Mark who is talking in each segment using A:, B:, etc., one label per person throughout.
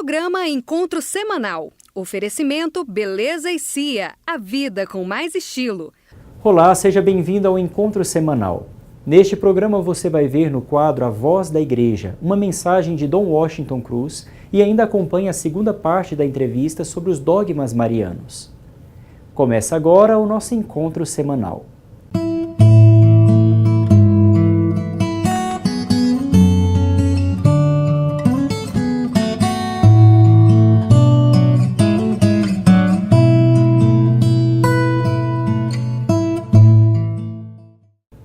A: Programa Encontro Semanal. Oferecimento Beleza e Cia, a vida com mais estilo.
B: Olá, seja bem-vindo ao Encontro Semanal. Neste programa você vai ver no quadro A Voz da Igreja, uma mensagem de Dom Washington Cruz e ainda acompanha a segunda parte da entrevista sobre os dogmas marianos. Começa agora o nosso Encontro Semanal.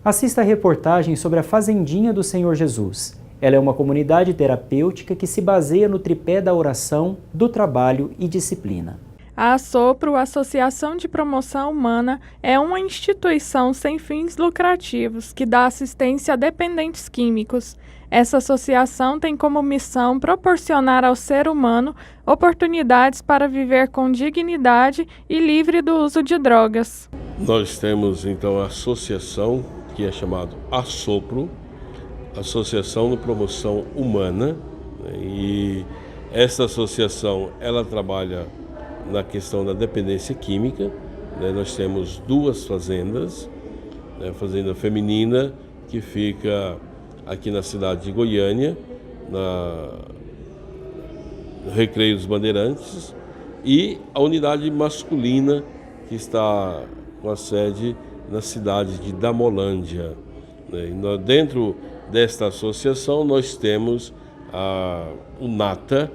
B: Assista a reportagem sobre a Fazendinha do Senhor Jesus. Ela é uma comunidade terapêutica que se baseia no tripé da oração, do trabalho e disciplina.
C: A Assopro, Associação de Promoção Humana, é uma instituição sem fins lucrativos que dá assistência a dependentes químicos. Essa associação tem como missão proporcionar ao ser humano oportunidades para viver com dignidade e livre do uso de drogas.
D: Nós temos então a associação que é chamada Assopro, Associação de Promoção Humana, e essa associação ela trabalha na questão da dependência química. Nós temos duas fazendas, a fazenda feminina que fica aqui na cidade de Goiânia, no Recreio dos Bandeirantes, e a unidade masculina que está com a sede na cidade de Damolândia. Dentro desta associação nós temos o NATA,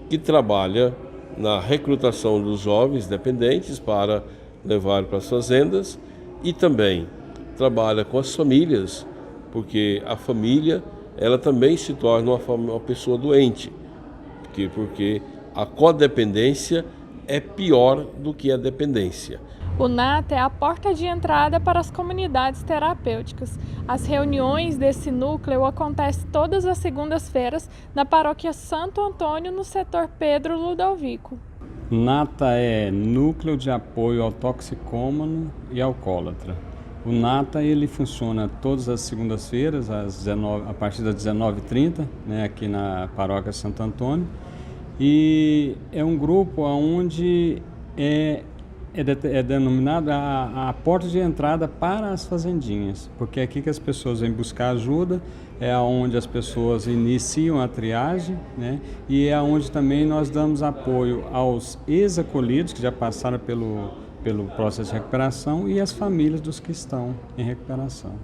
D: que trabalha na recrutação dos jovens dependentes para levar para as fazendas, e também trabalha com as famílias, porque a família ela também se torna uma pessoa doente, porque a codependência é pior do que a dependência.
C: O NATA é a porta de entrada para as comunidades terapêuticas. As reuniões desse núcleo acontecem todas as segundas-feiras na paróquia Santo Antônio, no setor Pedro Ludovico.
E: NATA é Núcleo de Apoio ao Toxicômano e Alcoólatra. O NATA ele funciona todas as segundas-feiras, a partir das 19h30, aqui na paróquia Santo Antônio. E é um grupo onde é denominado a porta de entrada para as fazendinhas, porque é aqui que as pessoas vêm buscar ajuda, é onde as pessoas iniciam a triagem, e é onde também nós damos apoio aos ex-acolhidos que já passaram pelo processo de recuperação e as famílias dos que estão em recuperação.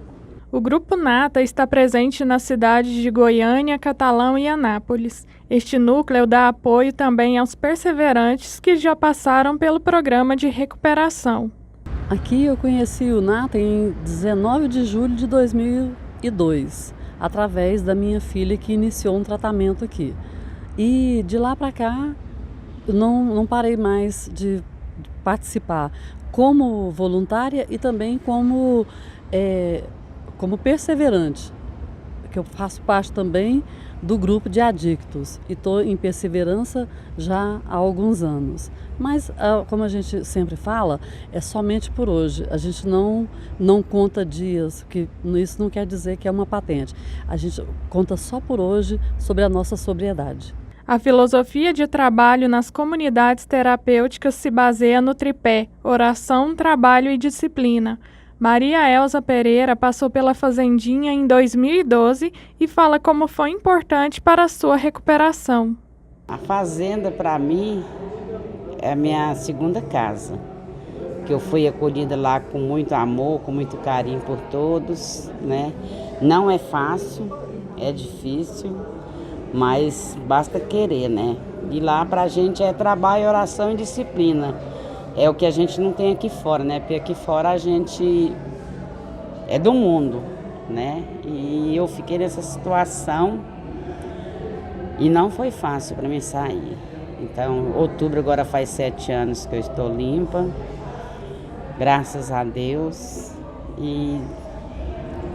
C: O Grupo NATA está presente nas cidades de Goiânia, Catalão e Anápolis. Este núcleo dá apoio também aos perseverantes que já passaram pelo programa de recuperação.
F: Aqui eu conheci o NATA em 19 de julho de 2002, através da minha filha que iniciou um tratamento aqui. E de lá para cá, não parei mais de participar como voluntária e também como perseverante, que eu faço parte também do grupo de adictos e estou em perseverança já há alguns anos. Mas, como a gente sempre fala, é somente por hoje. A gente não conta dias, que isso não quer dizer que é uma patente. A gente conta só por hoje sobre a nossa sobriedade.
C: A filosofia de trabalho nas comunidades terapêuticas se baseia no tripé: oração, trabalho e disciplina. Maria Elza Pereira passou pela Fazendinha em 2012 e fala como foi importante para a sua recuperação.
G: A fazenda, para mim, é a minha segunda casa, que eu fui acolhida lá com muito amor, com muito carinho por todos, Não é fácil, é difícil, mas basta querer, E lá pra gente é trabalho, oração e disciplina. É o que a gente não tem aqui fora, Porque aqui fora a gente é do mundo, E eu fiquei nessa situação e não foi fácil para mim sair. Então, outubro agora faz 7 anos que eu estou limpa, graças a Deus. E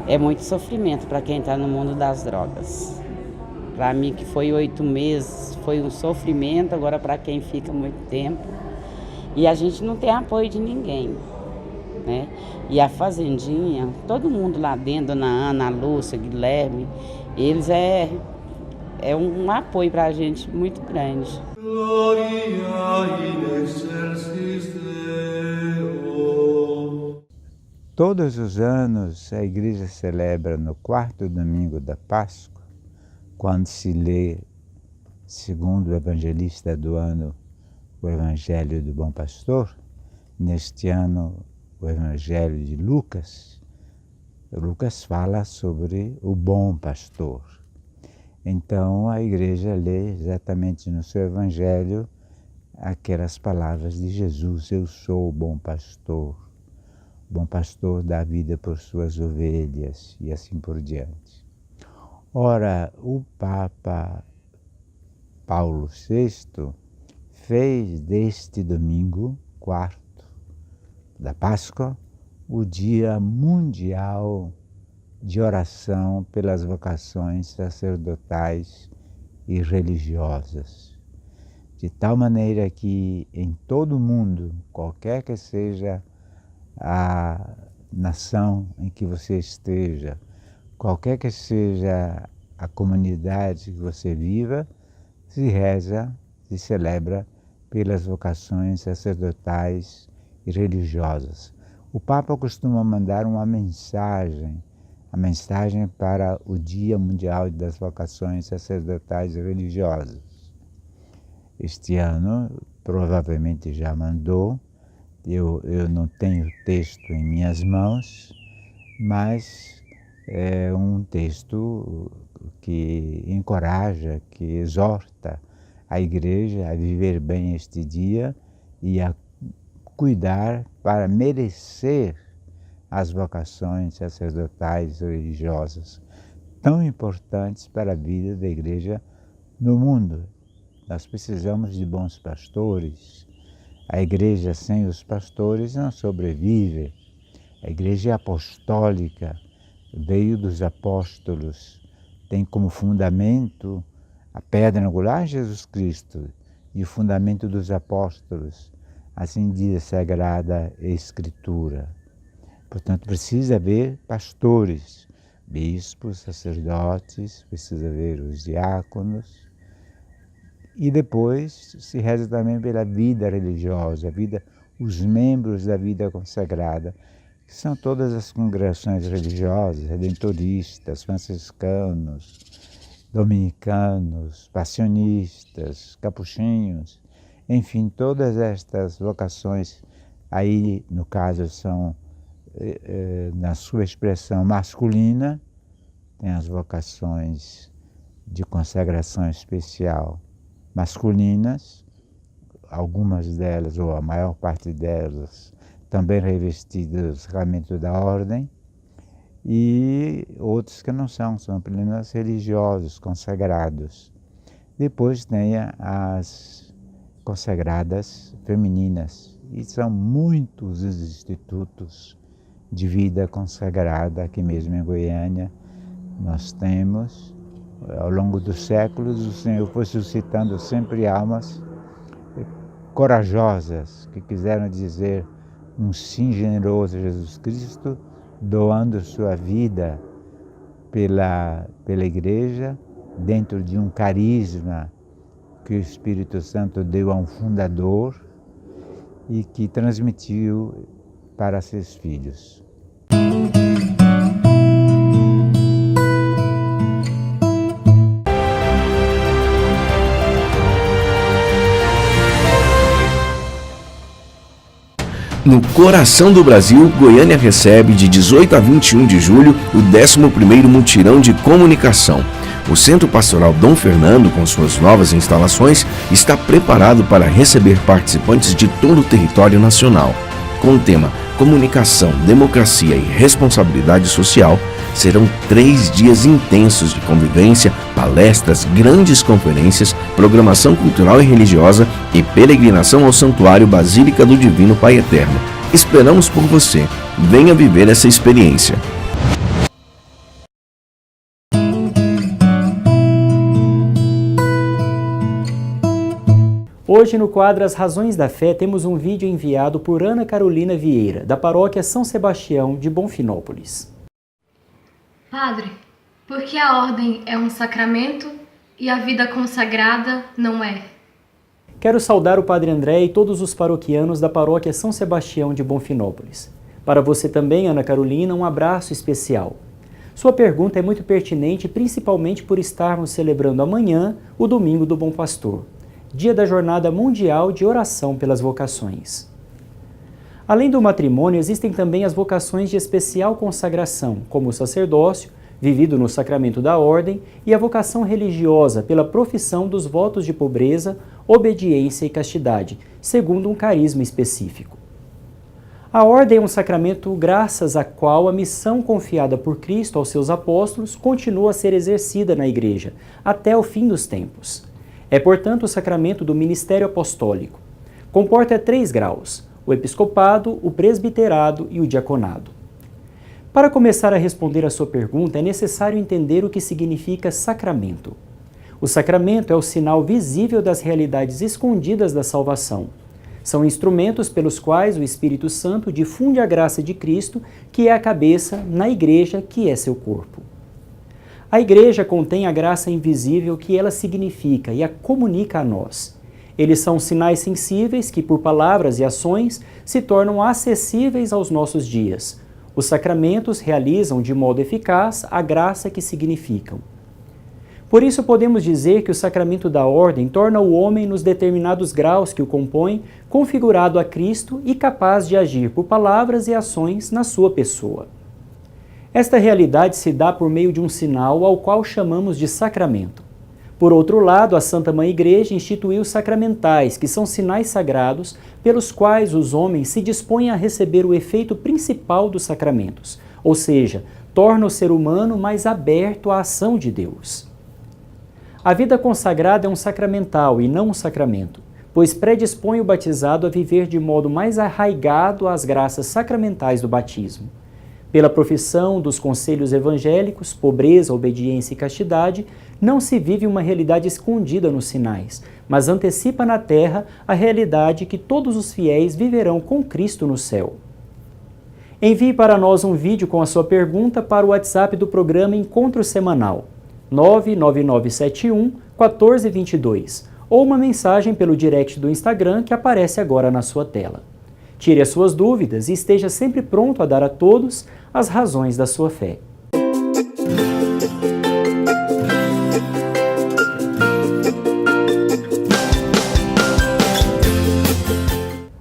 G: é muito sofrimento para quem está no mundo das drogas. Para mim, que foi 8 meses, foi um sofrimento, agora para quem fica muito tempo. E a gente não tem apoio de ninguém, E a Fazendinha, todo mundo lá dentro, Dona Ana, a Lúcia, Guilherme, eles é um apoio para a gente muito grande.
H: Todos os anos a igreja celebra no quarto domingo da Páscoa, quando se lê, segundo o evangelista do ano, o Evangelho do Bom Pastor. Neste ano, o Evangelho de Lucas. Lucas fala sobre o bom pastor. Então a igreja lê exatamente no seu Evangelho aquelas palavras de Jesus: eu sou o bom pastor dá vida por suas ovelhas, e assim por diante. Ora, o Papa Paulo VI fez deste domingo, quarto da Páscoa, o Dia Mundial de Oração pelas Vocações Sacerdotais e Religiosas. De tal maneira que em todo o mundo, qualquer que seja a nação em que você esteja, qualquer que seja a comunidade que você viva, se reza, se celebra pelas vocações sacerdotais e religiosas. O Papa costuma mandar uma mensagem, a mensagem para o Dia Mundial das Vocações Sacerdotais e Religiosas. Este ano, provavelmente já mandou. Eu não tenho o texto em minhas mãos, mas é um texto que encoraja, que exorta a igreja a viver bem este dia e a cuidar para merecer as vocações sacerdotais e religiosas tão importantes para a vida da igreja no mundo. Nós precisamos de bons pastores. A igreja sem os pastores não sobrevive. A igreja apostólica veio dos apóstolos, tem como fundamento a pedra angular Jesus Cristo e o fundamento dos apóstolos, assim diz a Sagrada Escritura. Portanto, precisa haver pastores, bispos, sacerdotes, precisa haver os diáconos. E depois se reza também pela vida religiosa, os membros da vida consagrada, que são todas as congregações religiosas, redentoristas, franciscanos, dominicanos, passionistas, capuchinhos, enfim, todas estas vocações, aí no caso são, na sua expressão masculina, tem as vocações de consagração especial masculinas, algumas delas, ou a maior parte delas, também revestidas do sacramento da ordem, e outros que não são apenas religiosos, consagrados. Depois tem as consagradas femininas, e são muitos os institutos de vida consagrada aqui mesmo em Goiânia. Nós temos, ao longo dos séculos, o Senhor foi suscitando sempre almas corajosas, que quiseram dizer um sim generoso a Jesus Cristo, doando sua vida pela igreja, dentro de um carisma que o Espírito Santo deu a um fundador e que transmitiu para seus filhos.
I: No coração do Brasil, Goiânia recebe de 18 a 21 de julho o 11º Mutirão de Comunicação. O Centro Pastoral Dom Fernando, com suas novas instalações, está preparado para receber participantes de todo o território nacional. Com o tema Comunicação, Democracia e Responsabilidade Social, serão 3 dias intensos de convivência, palestras, grandes conferências, programação cultural e religiosa e peregrinação ao Santuário Basílica do Divino Pai Eterno. Esperamos por você. Venha viver essa experiência.
B: Hoje no quadro As Razões da Fé temos um vídeo enviado por Ana Carolina Vieira, da paróquia São Sebastião de Bonfinópolis.
J: Padre, por que a ordem é um sacramento e a vida consagrada não é.
B: Quero saudar o Padre André e todos os paroquianos da Paróquia São Sebastião de Bonfinópolis. Para você também, Ana Carolina, um abraço especial. Sua pergunta é muito pertinente, principalmente por estarmos celebrando amanhã o Domingo do Bom Pastor, dia da Jornada Mundial de Oração pelas Vocações. Além do matrimônio, existem também as vocações de especial consagração, como o sacerdócio, vivido no sacramento da ordem, e a vocação religiosa pela profissão dos votos de pobreza, obediência e castidade, segundo um carisma específico. A ordem é um sacramento graças a qual a missão confiada por Cristo aos seus apóstolos continua a ser exercida na Igreja, até o fim dos tempos. É, portanto, o sacramento do ministério apostólico. Comporta 3 graus, o episcopado, o presbiterado e o diaconado. Para começar a responder a sua pergunta, é necessário entender o que significa sacramento. O sacramento é o sinal visível das realidades escondidas da salvação. São instrumentos pelos quais o Espírito Santo difunde a graça de Cristo, que é a cabeça, na Igreja, que é seu corpo. A Igreja contém a graça invisível que ela significa e a comunica a nós. Eles são sinais sensíveis que, por palavras e ações, se tornam acessíveis aos nossos dias. Os sacramentos realizam de modo eficaz a graça que significam. Por isso podemos dizer que o sacramento da ordem torna o homem nos determinados graus que o compõem, configurado a Cristo e capaz de agir por palavras e ações na sua pessoa. Esta realidade se dá por meio de um sinal ao qual chamamos de sacramento. Por outro lado, a Santa Mãe Igreja instituiu sacramentais, que são sinais sagrados pelos quais os homens se dispõem a receber o efeito principal dos sacramentos, ou seja, torna o ser humano mais aberto à ação de Deus. A vida consagrada é um sacramental e não um sacramento, pois predispõe o batizado a viver de modo mais arraigado às graças sacramentais do batismo. Pela profissão dos conselhos evangélicos, pobreza, obediência e castidade, não se vive uma realidade escondida nos sinais, mas antecipa na terra a realidade que todos os fiéis viverão com Cristo no céu. Envie para nós um vídeo com a sua pergunta para o WhatsApp do programa Encontro Semanal, 99971-1422, ou uma mensagem pelo direct do Instagram que aparece agora na sua tela. Tire as suas dúvidas e esteja sempre pronto a dar a todos as razões da sua fé.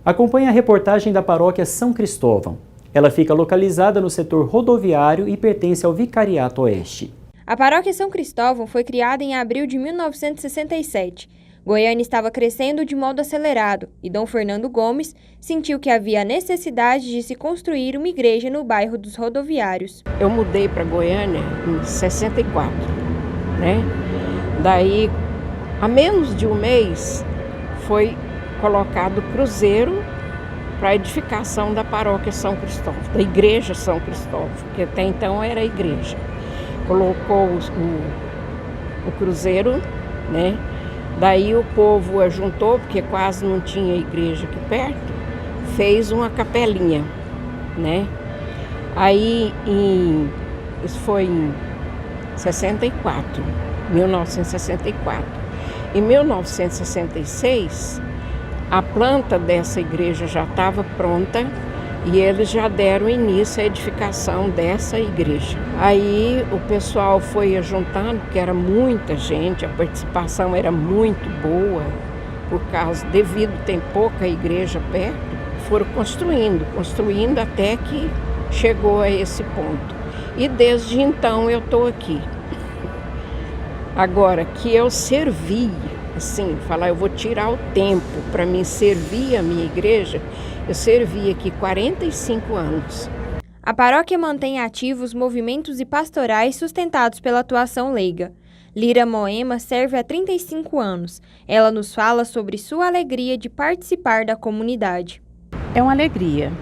B: Acompanhe a reportagem da Paróquia São Cristóvão. Ela fica localizada no setor rodoviário e pertence ao Vicariato Oeste.
K: A Paróquia São Cristóvão foi criada em abril de 1967. Goiânia estava crescendo de modo acelerado e Dom Fernando Gomes sentiu que havia a necessidade de se construir uma igreja no bairro dos Rodoviários.
L: Eu mudei para Goiânia em 64, né? Daí, há menos de um mês, foi colocado cruzeiro para a edificação da Paróquia São Cristóvão, da Igreja São Cristóvão, que até então era a igreja. Colocou o cruzeiro, né? Daí o povo ajuntou, porque quase não tinha igreja aqui perto, fez uma capelinha, né? Aí, isso foi em 64, 1964. Em 1966, a planta dessa igreja já estava pronta e eles já deram início à edificação dessa igreja. Aí o pessoal foi ajuntando, porque era muita gente, a participação era muito boa, devido ter pouca igreja perto, foram construindo até que chegou a esse ponto. E desde então eu estou aqui. Agora, que eu servi, assim, falar, eu vou tirar o tempo para me servir a minha igreja, eu servi aqui 45 anos.
K: A paróquia mantém ativos movimentos e pastorais sustentados pela atuação leiga. Lira Moema serve há 35 anos. Ela nos fala sobre sua alegria de participar da comunidade.
M: É uma alegria,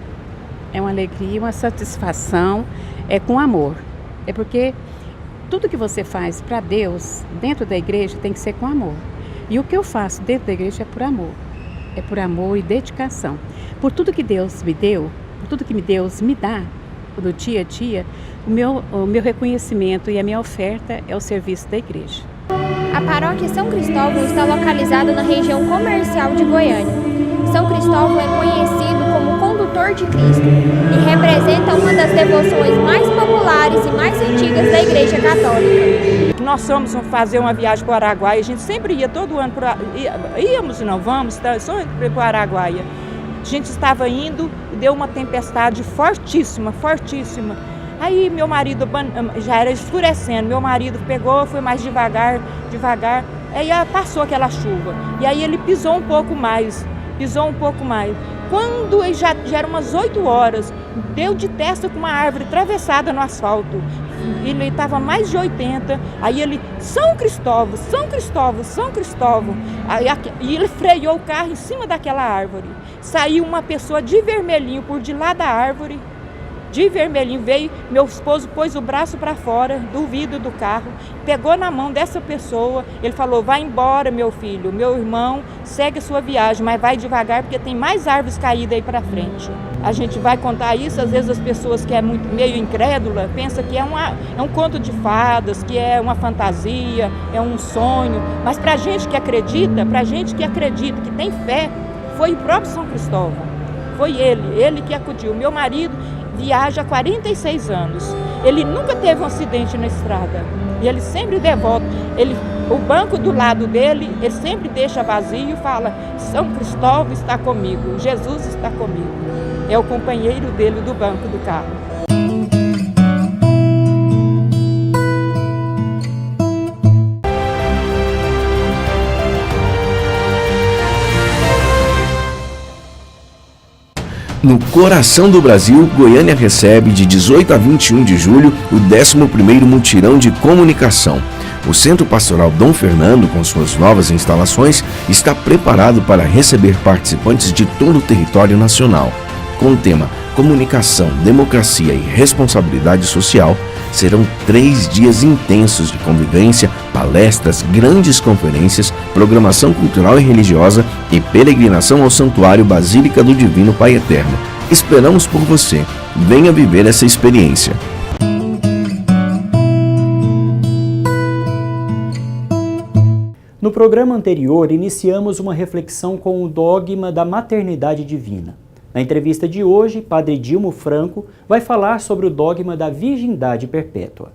M: uma satisfação, é com amor. É porque tudo que você faz para Deus dentro da igreja tem que ser com amor. E o que eu faço dentro da igreja é por amor e dedicação. Por tudo que Deus me deu, por tudo que Deus me dá, no dia a dia, o meu reconhecimento e a minha oferta é o serviço da igreja.
K: A paróquia São Cristóvão está localizada na região comercial de Goiânia. São Cristóvão é conhecido como condutor de Cristo e representa uma das devoções mais populares e mais antigas da Igreja Católica.
N: Nós fomos fazer uma viagem para o Araguaia, a gente sempre ia todo ano, íamos e não vamos, só para o Araguaia. A gente estava indo e deu uma tempestade fortíssima, fortíssima. Aí meu marido, já era escurecendo, meu marido pegou, foi mais devagar, aí passou aquela chuva. E aí ele pisou um pouco mais. Quando já eram umas 8 horas, deu de testa com uma árvore atravessada no asfalto. Ele estava mais de 80, aí ele, São Cristóvão. E ele freou o carro em cima daquela árvore. Saiu uma pessoa de vermelhinho por de lá da árvore. De vermelhinho veio, meu esposo pôs o braço para fora do vidro do carro, pegou na mão dessa pessoa, ele falou, vai embora meu filho, meu irmão, segue a sua viagem, mas vai devagar porque tem mais árvores caídas aí para frente. A gente vai contar isso, às vezes as pessoas que é meio incrédula, pensam que é um conto de fadas, que é uma fantasia, é um sonho, mas pra gente que acredita, que tem fé, foi o próprio São Cristóvão, foi ele que acudiu. Meu marido viaja há 46 anos. Ele nunca teve um acidente na estrada. E ele sempre devoto. O banco do lado dele, ele sempre deixa vazio e fala, São Cristóvão está comigo, Jesus está comigo. É o companheiro dele do banco do carro.
I: No coração do Brasil, Goiânia recebe de 18 a 21 de julho o 11º Mutirão de Comunicação. O Centro Pastoral Dom Fernando, com suas novas instalações, está preparado para receber participantes de todo o território nacional. Com o tema Comunicação, Democracia e Responsabilidade Social, serão 3 dias intensos de convivência, palestras, grandes conferências, programação cultural e religiosa e peregrinação ao Santuário Basílica do Divino Pai Eterno. Esperamos por você. Venha viver essa experiência.
B: No programa anterior, iniciamos uma reflexão com o dogma da maternidade divina. Na entrevista de hoje, Padre Dilmo Franco vai falar sobre o dogma da virgindade perpétua.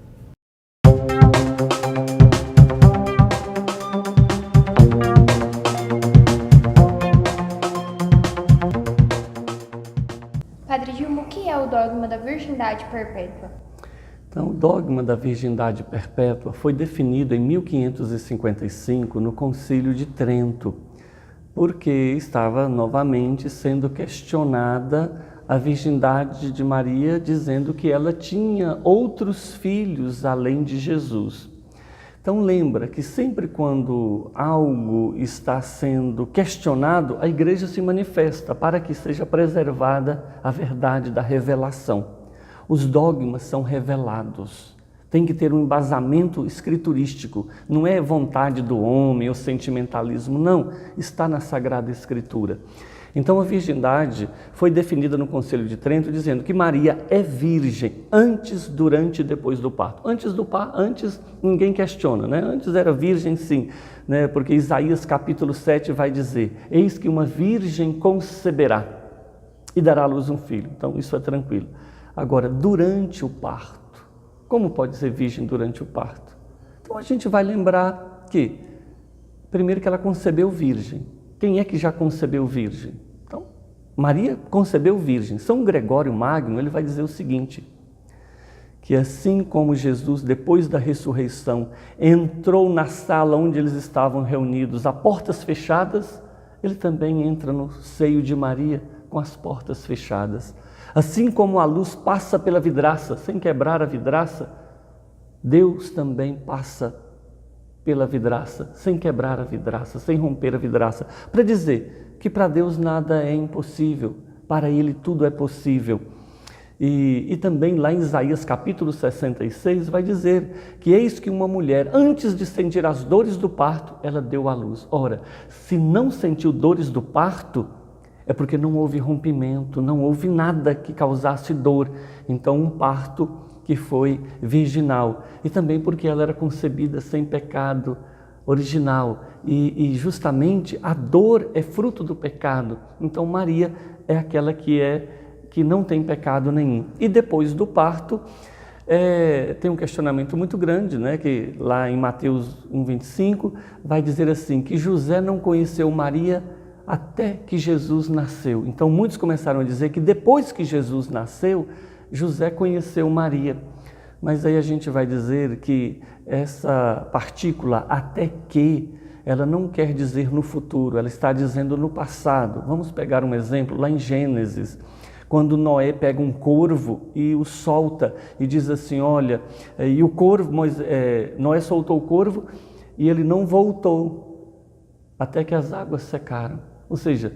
K: Padre Dilmo, o que é o dogma da virgindade perpétua?
O: Então, o dogma da virgindade perpétua foi definido em 1555 no Concílio de Trento, porque estava novamente sendo questionada a virgindade de Maria, dizendo que ela tinha outros filhos além de Jesus. Então lembra que sempre quando algo está sendo questionado, a Igreja se manifesta para que seja preservada a verdade da revelação. Os dogmas são revelados. Tem que ter um embasamento escriturístico, não é vontade do homem ou sentimentalismo, não, está na Sagrada Escritura. Então a virgindade foi definida no Concílio de Trento dizendo que Maria é virgem antes, durante e depois do parto. Antes ninguém questiona, né? Antes era virgem sim, né? Porque Isaías capítulo 7 vai dizer, eis que uma virgem conceberá e dará à luz um filho. Então isso é tranquilo. Agora, durante o parto, como pode ser virgem durante o parto? Então a gente vai lembrar que, primeiro que ela concebeu virgem. Quem é que já concebeu virgem? Então, Maria concebeu virgem. São Gregório Magno, ele vai dizer o seguinte, que assim como Jesus, depois da ressurreição, entrou na sala onde eles estavam reunidos, a portas fechadas, ele também entra no seio de Maria com as portas fechadas. Assim como a luz passa pela vidraça, sem quebrar a vidraça, Deus também passa pela vidraça, sem quebrar a vidraça, sem romper a vidraça, para dizer que para Deus nada é impossível, para Ele tudo é possível. E também lá em Isaías capítulo 66 vai dizer que eis que uma mulher, antes de sentir as dores do parto, ela deu à luz. Ora, se não sentiu dores do parto, é porque não houve rompimento, não houve nada que causasse dor. Então um parto que foi virginal. E também porque ela era concebida sem pecado original e justamente a dor é fruto do pecado. Então Maria é aquela que não tem pecado nenhum. E depois do parto, tem um questionamento muito grande, né? Que lá em Mateus 1,25 vai dizer assim, que José não conheceu Maria até que Jesus nasceu. Então muitos começaram a dizer que depois que Jesus nasceu, José conheceu Maria. Mas aí a gente vai dizer que essa partícula até que, ela não quer dizer no futuro, ela está dizendo no passado. Vamos pegar um exemplo lá em Gênesis, quando Noé pega um corvo e o solta e diz assim, olha, e o corvo, Noé soltou o corvo e ele não voltou até que as águas secaram. Ou seja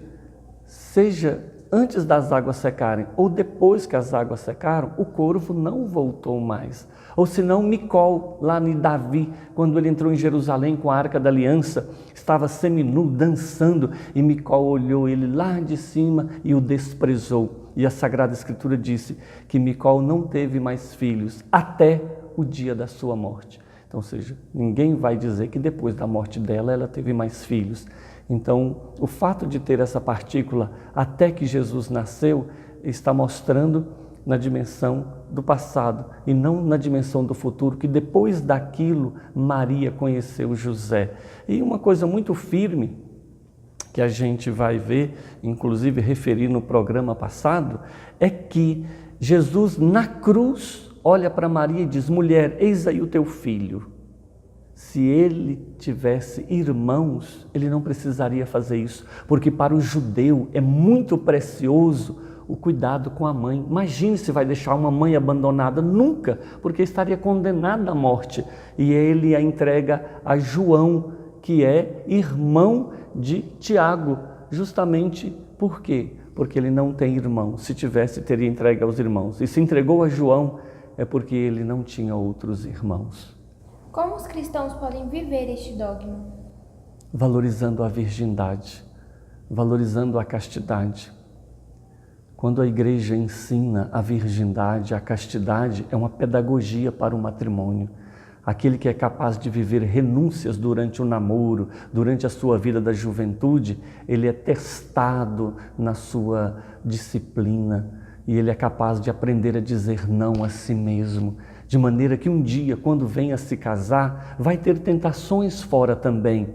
O: antes das águas secarem ou depois que as águas secaram, o corvo não voltou mais. Ou senão Micol, lá em Davi, quando ele entrou em Jerusalém com a Arca da Aliança, estava seminu, dançando, e Micol olhou ele lá de cima e o desprezou. E a Sagrada Escritura disse que Micol não teve mais filhos até o dia da sua morte. Então, ou seja, ninguém vai dizer que depois da morte dela, ela teve mais filhos. Então, o fato de ter essa partícula até que Jesus nasceu, está mostrando na dimensão do passado e não na dimensão do futuro, que depois daquilo Maria conheceu José. E uma coisa muito firme que a gente vai ver, inclusive referir no programa passado, é que Jesus na cruz olha para Maria e diz, mulher, eis aí o teu filho. Se ele tivesse irmãos, ele não precisaria fazer isso, porque para o judeu é muito precioso o cuidado com a mãe. Imagine se vai deixar uma mãe abandonada, nunca, porque estaria condenada à morte. E ele a entrega a João, que é irmão de Tiago, justamente por quê? Porque ele não tem irmão. Se tivesse, teria entregue aos irmãos. E se entregou a João, é porque ele não tinha outros irmãos.
K: Como os cristãos podem viver este dogma?
O: Valorizando a virgindade, valorizando a castidade. Quando a igreja ensina a virgindade, a castidade, é uma pedagogia para o matrimônio. Aquele que é capaz de viver renúncias durante o namoro, durante a sua vida da juventude, ele é testado na sua disciplina e ele é capaz de aprender a dizer não a si mesmo. De maneira que um dia, quando vem a se casar, vai ter tentações fora também.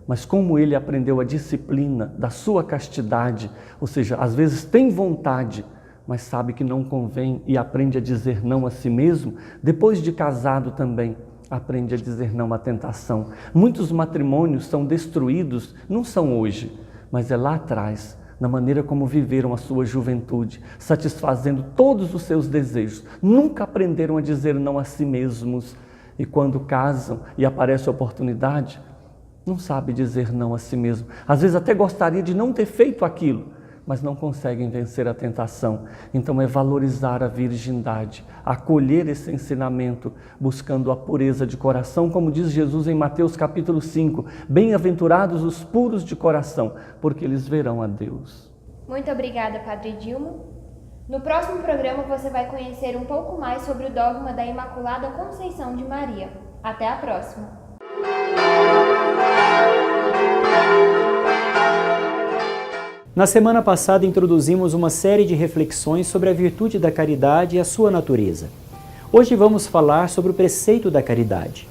O: Mas como ele aprendeu a disciplina da sua castidade, ou seja, às vezes tem vontade, mas sabe que não convém e aprende a dizer não a si mesmo, depois de casado também, aprende a dizer não à tentação. Muitos matrimônios são destruídos, não são hoje, mas é lá atrás, na maneira como viveram a sua juventude, satisfazendo todos os seus desejos. Nunca aprenderam a dizer não a si mesmos. E quando casam e aparece a oportunidade, não sabe dizer não a si mesmo. Às vezes até gostaria de não ter feito aquilo, mas não conseguem vencer a tentação. Então é valorizar a virgindade, acolher esse ensinamento, buscando a pureza de coração, como diz Jesus em Mateus capítulo 5, bem-aventurados os puros de coração, porque eles verão a Deus.
K: Muito obrigada, Padre Dilma. No próximo programa você vai conhecer um pouco mais sobre o dogma da Imaculada Conceição de Maria. Até a próxima!
B: Na semana passada introduzimos uma série de reflexões sobre a virtude da caridade e a sua natureza. Hoje vamos falar sobre o preceito da caridade.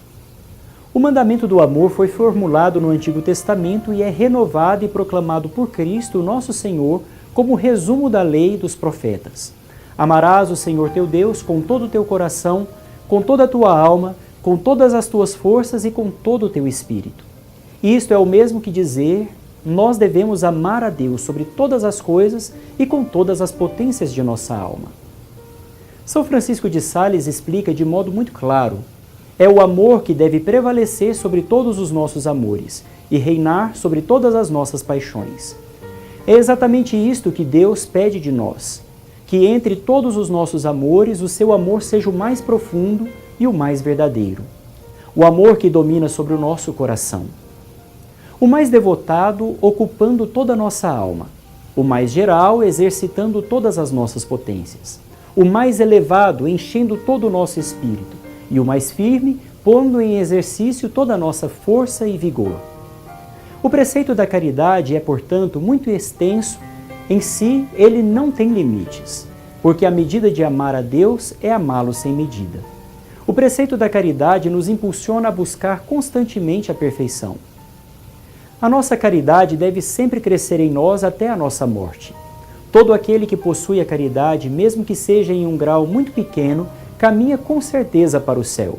B: O mandamento do amor foi formulado no Antigo Testamento e é renovado e proclamado por Cristo, nosso Senhor, como resumo da lei e dos profetas. Amarás o Senhor teu Deus com todo o teu coração, com toda a tua alma, com todas as tuas forças e com todo o teu espírito. Isto é o mesmo que dizer: nós devemos amar a Deus sobre todas as coisas e com todas as potências de nossa alma. São Francisco de Sales explica de modo muito claro: é o amor que deve prevalecer sobre todos os nossos amores e reinar sobre todas as nossas paixões. É exatamente isto que Deus pede de nós, que entre todos os nossos amores o seu amor seja o mais profundo e o mais verdadeiro. O amor que domina sobre o nosso coração. O mais devotado ocupando toda a nossa alma, o mais geral exercitando todas as nossas potências, o mais elevado enchendo todo o nosso espírito e o mais firme pondo em exercício toda a nossa força e vigor. O preceito da caridade é, portanto, muito extenso. Em si, ele não tem limites, porque a medida de amar a Deus é amá-lo sem medida. O preceito da caridade nos impulsiona a buscar constantemente a perfeição. A nossa caridade deve sempre crescer em nós até a nossa morte. Todo aquele que possui a caridade, mesmo que seja em um grau muito pequeno, caminha com certeza para o céu.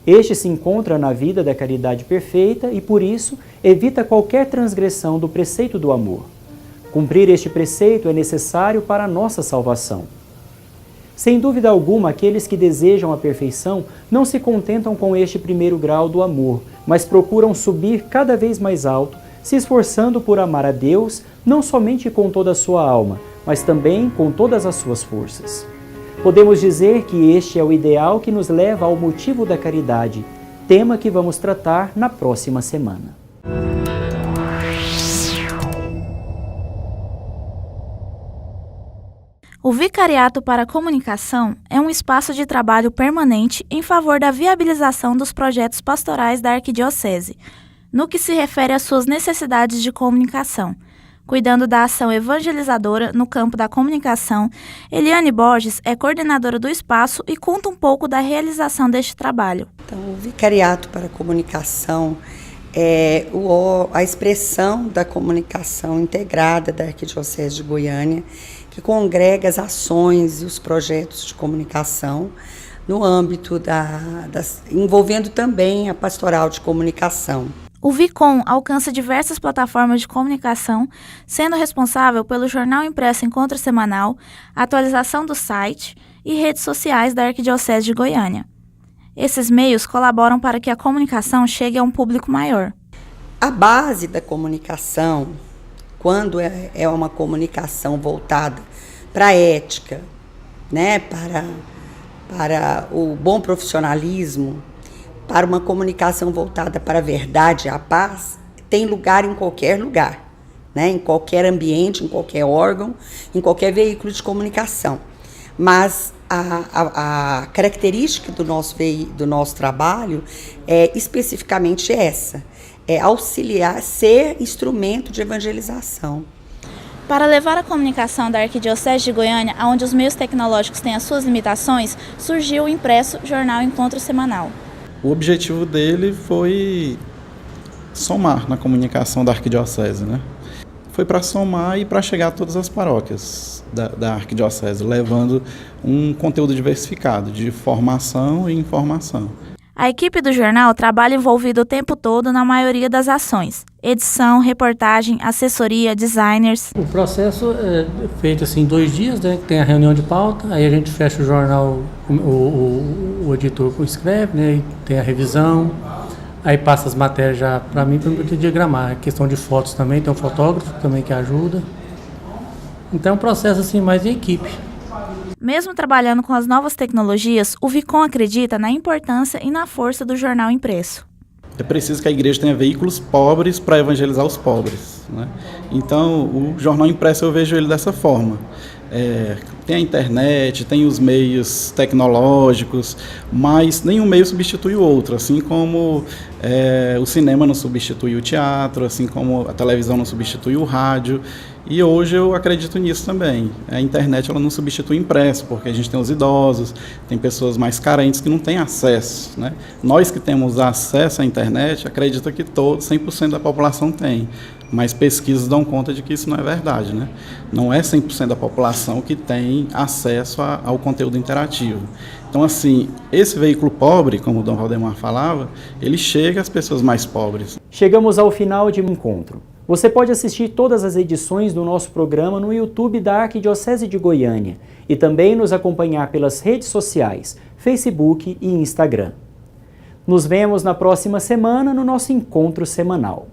B: Este se encontra na vida da caridade perfeita e, por isso, evita qualquer transgressão do preceito do amor. Cumprir este preceito é necessário para a nossa salvação. Sem dúvida alguma, aqueles que desejam a perfeição não se contentam com este primeiro grau do amor, mas procuram subir cada vez mais alto, se esforçando por amar a Deus, não somente com toda a sua alma, mas também com todas as suas forças. Podemos dizer que este é o ideal que nos leva ao motivo da caridade, tema que vamos tratar na próxima semana.
P: O Vicariato para a Comunicação é um espaço de trabalho permanente em favor da viabilização dos projetos pastorais da Arquidiocese, no que se refere às suas necessidades de comunicação. Cuidando da ação evangelizadora no campo da comunicação, Eliane Borges é coordenadora do espaço e conta um pouco da realização deste trabalho.
Q: Então, o Vicariato para a Comunicação é a expressão da comunicação integrada da Arquidiocese de Goiânia, que congrega as ações e os projetos de comunicação no âmbito envolvendo também a pastoral de comunicação.
P: O Vicom alcança diversas plataformas de comunicação, sendo responsável pelo jornal impresso Encontro Semanal, atualização do site e redes sociais da Arquidiocese de Goiânia. Esses meios colaboram para que a comunicação chegue a um público maior.
Q: A base da comunicação, quando é uma comunicação voltada para a ética, né, para o bom profissionalismo, para uma comunicação voltada para a verdade e a paz, tem lugar em qualquer lugar, né? Em qualquer ambiente, em qualquer órgão, em qualquer veículo de comunicação. Mas a característica do nosso trabalho é especificamente essa, é auxiliar, ser instrumento de evangelização.
P: Para levar a comunicação da Arquidiocese de Goiânia, onde os meios tecnológicos têm as suas limitações, surgiu o impresso Jornal Encontro Semanal.
R: O objetivo dele foi somar na comunicação da Arquidiocese, né? Foi para somar e para chegar a todas as paróquias da Arquidiocese, levando um conteúdo diversificado de formação e informação.
P: A equipe do jornal trabalha envolvida o tempo todo na maioria das ações: edição, reportagem, assessoria, designers.
S: O processo é feito assim em 2 dias, né? Tem a reunião de pauta, aí a gente fecha o jornal, o editor escreve, né? E tem a revisão, aí passa as matérias já para mim para eu diagramar. A questão de fotos também, tem um fotógrafo também que ajuda. Então é um processo assim mais em equipe.
P: Mesmo trabalhando com as novas tecnologias, o Vicom acredita na importância e na força do jornal impresso.
R: É preciso que a igreja tenha veículos pobres para evangelizar os pobres, né? Então, o jornal impresso eu vejo ele dessa forma. Tem a internet, tem os meios tecnológicos, mas nenhum meio substitui o outro, assim como o cinema não substitui o teatro, assim como a televisão não substitui o rádio. E hoje eu acredito nisso também. A internet ela não substitui o impresso, porque a gente tem os idosos, tem pessoas mais carentes que não têm acesso, né? Nós que temos acesso à internet, acredito que 100% da população tem. Mas pesquisas dão conta de que isso não é verdade, né? Não é 100% da população que tem acesso ao conteúdo interativo. Então, assim, esse veículo pobre, como o Dom Valdemar falava, ele chega às pessoas mais pobres.
B: Chegamos ao final de um encontro. Você pode assistir todas as edições do nosso programa no YouTube da Arquidiocese de Goiânia e também nos acompanhar pelas redes sociais, Facebook e Instagram. Nos vemos na próxima semana no nosso encontro semanal.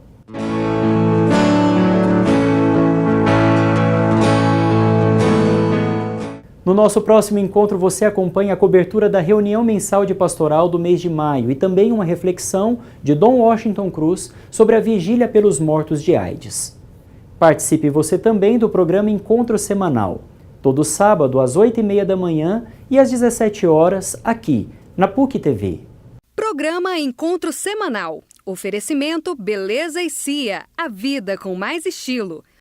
B: No nosso próximo encontro, você acompanha a cobertura da reunião mensal de pastoral do mês de maio e também uma reflexão de Dom Washington Cruz sobre a vigília pelos mortos de AIDS. Participe você também do programa Encontro Semanal, todo sábado às 8h30 da manhã e às 17 horas, aqui, na PUC TV.
A: Programa Encontro Semanal. Oferecimento Beleza e Cia. A vida com mais estilo.